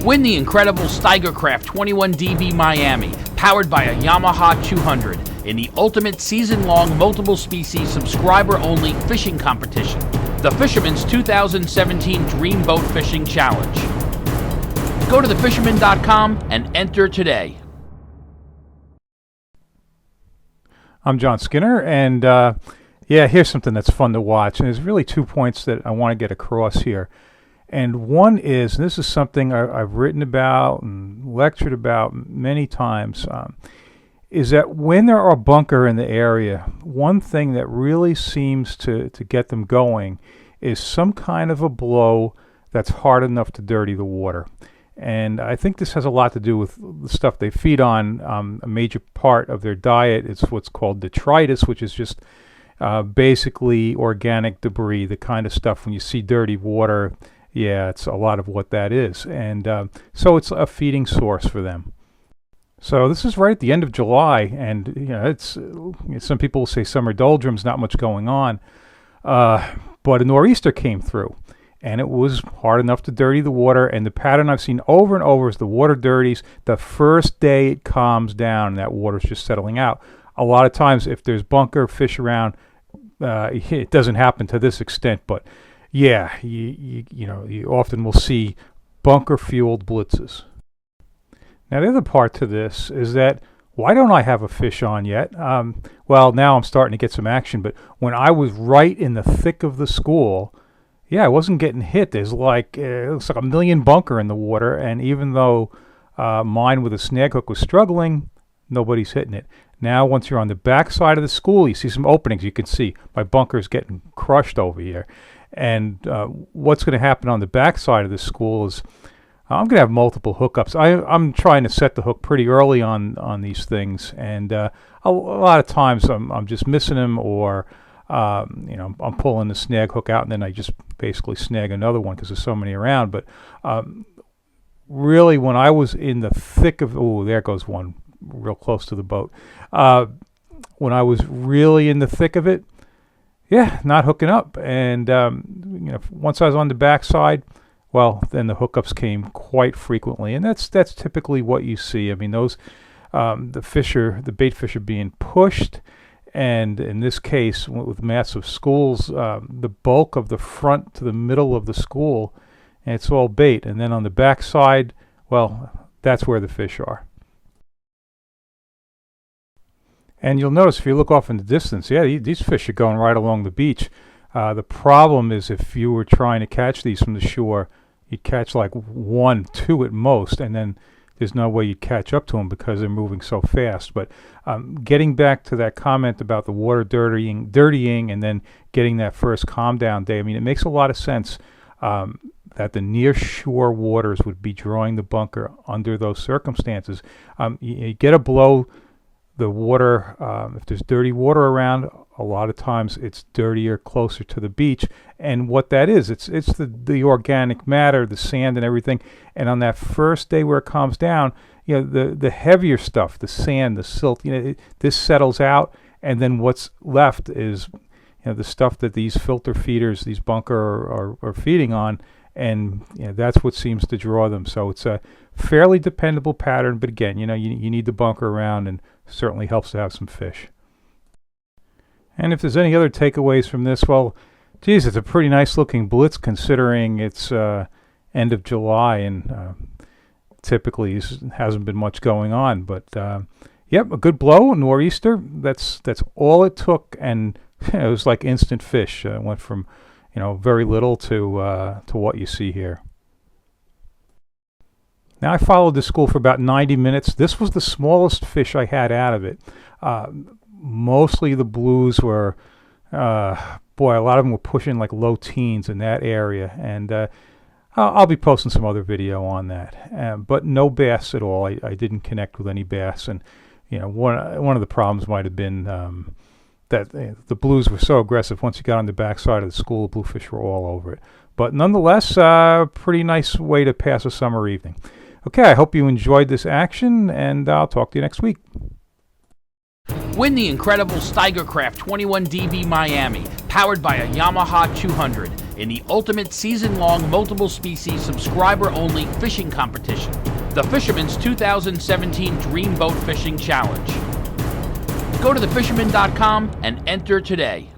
Win the incredible Steigercraft 21DB Miami, powered by a Yamaha 200, in the ultimate season-long multiple-species subscriber-only fishing competition, the Fisherman's 2017 Dream Boat Fishing Challenge. Go to thefisherman.com and enter today. I'm John Skinner, and here's something that's fun to watch. And there's really 2 points that I want to get across here. And one is, and this is something I've written about and lectured about many times, is that when there are bunker in the area, one thing that really seems to get them going is some kind of a blow that's hard enough to dirty the water. And I think this has a lot to do with the stuff they feed on. A major part of their diet is what's called detritus, which is just basically organic debris, the kind of stuff when you see dirty water, it's a lot of what that is. And so it's a feeding source for them. So this is right at the end of July, and it's some people will say summer doldrums, not much going on. But a nor'easter came through. And it was hard enough to dirty the water. And the pattern I've seen over and over is the water dirties. The first day it calms down, and that water's just settling out. A lot of times, if there's bunker fish around, it doesn't happen to this extent. But yeah, you often will see bunker-fueled blitzes. Now, the other part to this is that why don't I have a fish on yet? Well, now I'm starting to get some action. But when I was right in the thick of the school, I wasn't getting hit. There's it looks like a million bunker in the water, and even though mine with a snag hook was struggling, nobody's hitting it. Now, once you're on the back side of the school, you see some openings. You can see my bunker's getting crushed over here. And what's going to happen on the back side of the school is I'm going to have multiple hookups. I'm trying to set the hook pretty early on these things, and a lot of times I'm just missing them, or I'm pulling the snag hook out, and then I just basically snag another one because there's so many around. But really, when I was in the thick of, there goes one real close to the boat. When I was really in the thick of it, not hooking up. And once I was on the backside, well, then the hookups came quite frequently, and that's typically what you see. I mean, those the bait fish are being pushed. And in this case, with massive schools, the bulk of the front to the middle of the school, and it's all bait. And then on the back side, well, that's where the fish are. And you'll notice if you look off in the distance, these fish are going right along the beach. The problem is if you were trying to catch these from the shore, you'd catch like 1, 2 at most, and then there's no way you'd catch up to them because they're moving so fast. But getting back to that comment about the water dirtying and then getting that first calm down day, I mean, it makes a lot of sense that the near shore waters would be drawing the bunker under those circumstances. You get a blow, the water, if there's dirty water around, a lot of times it's dirtier closer to the beach. And what that is, it's the organic matter, the sand and everything. And on that first day where it calms down, the heavier stuff, the sand, the silt, this settles out. And then what's left is the stuff that these filter feeders, these bunker are feeding on. And that's what seems to draw them. So it's a fairly dependable pattern. But again, you need the bunker around, and certainly helps to have some fish. And if there's any other takeaways from this, well, geez, it's a pretty nice looking blitz considering it's end of July, and typically hasn't been much going on. But a good blow, nor'easter. That's all it took, and it was like instant fish. It went from very little to what you see here. Now, I followed this school for about 90 minutes. This was the smallest fish I had out of it. Mostly the blues were, a lot of them were pushing like low teens in that area. And I'll be posting some other video on that. But no bass at all. I didn't connect with any bass. And, one of the problems might have been that the blues were so aggressive. Once you got on the backside of the school, the bluefish were all over it. But nonetheless, pretty nice way to pass a summer evening. Okay, I hope you enjoyed this action, and I'll talk to you next week. Win the incredible Steigercraft 21DB Miami, powered by a Yamaha 200, in the ultimate season-long multiple-species subscriber-only fishing competition, the Fisherman's 2017 Dream Boat Fishing Challenge. Go to thefisherman.com and enter today.